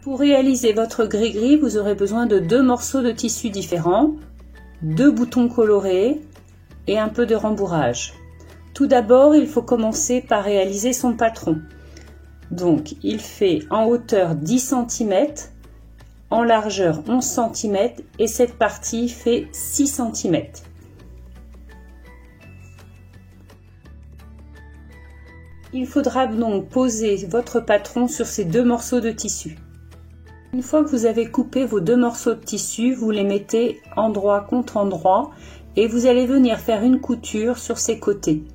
Pour réaliser votre gris-gris, vous aurez besoin de 2 morceaux de tissu différents, 2 boutons colorés et un peu de rembourrage. Tout d'abord, il faut commencer par réaliser son patron. Donc, il fait en hauteur 10 cm, en largeur 11 cm et cette partie fait 6 cm. Il faudra donc poser votre patron sur ces 2 morceaux de tissu. Une fois que vous avez coupé vos 2 morceaux de tissu, vous les mettez endroit contre endroit et vous allez venir faire une couture sur ces côtés.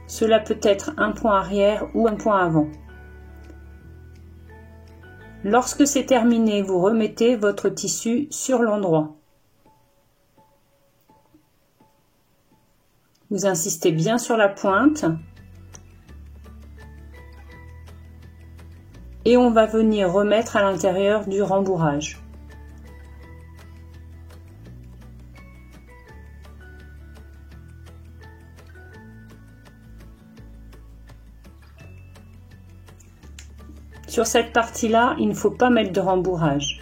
Cela peut être un point arrière ou un point avant. Lorsque c'est terminé, vous remettez votre tissu sur l'endroit. Vous insistez bien sur la pointe. Et on va venir remettre à l'intérieur du rembourrage. Sur cette partie-là, il ne faut pas mettre de rembourrage.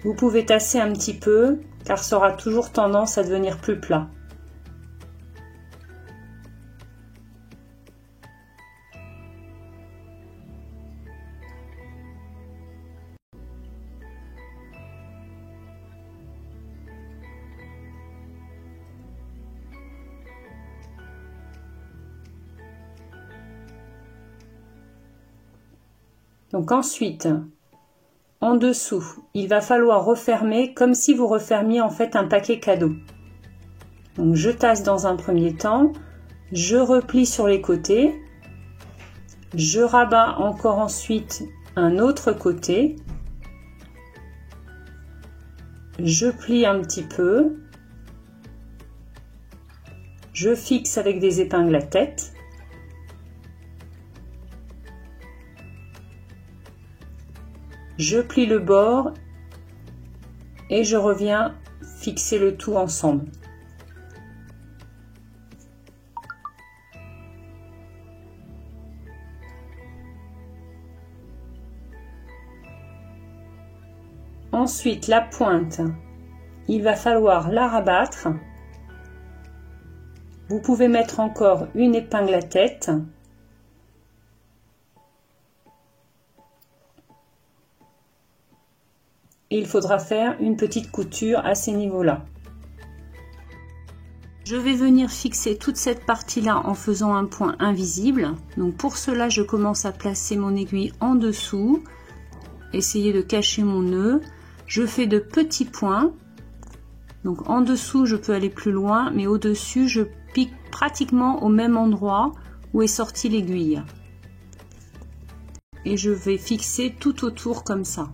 Vous pouvez tasser un petit peu, car ça aura toujours tendance à devenir plus plat. Donc ensuite, en dessous, il va falloir refermer comme si vous refermiez en fait un paquet cadeau. Donc je tasse dans un premier temps, je replie sur les côtés, je rabats encore ensuite un autre côté, je plie un petit peu, je fixe avec des épingles à tête. Je plie le bord et je reviens fixer le tout ensemble. Ensuite, la pointe, il va falloir la rabattre. Vous pouvez mettre encore une épingle à tête. Et il faudra faire une petite couture à ces niveaux-là. Je vais venir fixer toute cette partie-là en faisant un point invisible. Donc pour cela, je commence à placer mon aiguille en dessous, essayer de cacher mon nœud. Je fais de petits points. Donc en dessous, je peux aller plus loin, mais au-dessus, je pique pratiquement au même endroit où est sortie l'aiguille. Et je vais fixer tout autour comme ça.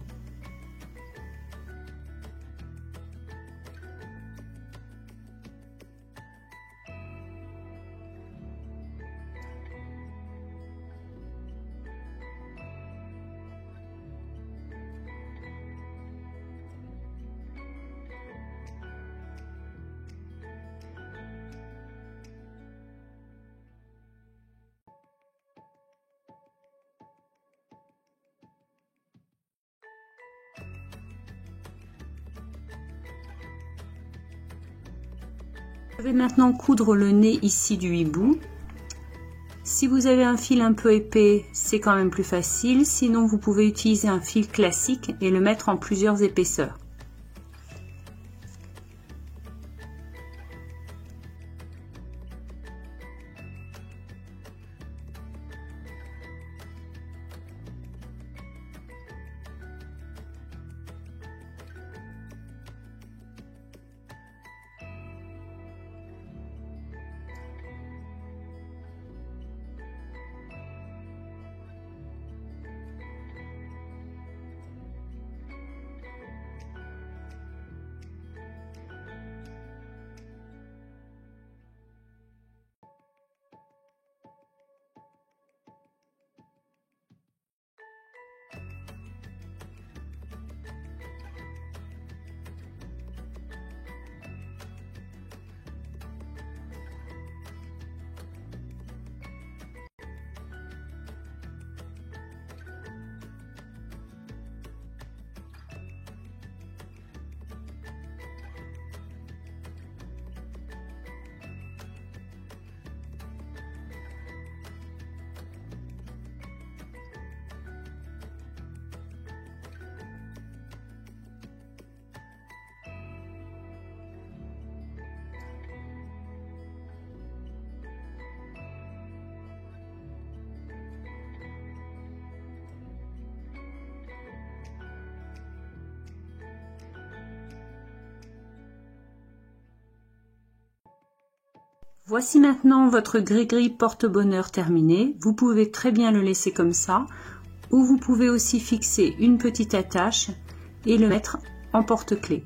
Je vais maintenant coudre le nez ici du hibou. Si vous avez un fil un peu épais, c'est quand même plus facile. Sinon, vous pouvez utiliser un fil classique et le mettre en plusieurs épaisseurs. Voici maintenant votre gris-gris porte-bonheur terminé. Vous pouvez très bien le laisser comme ça, ou vous pouvez aussi fixer une petite attache et le mettre en porte-clés.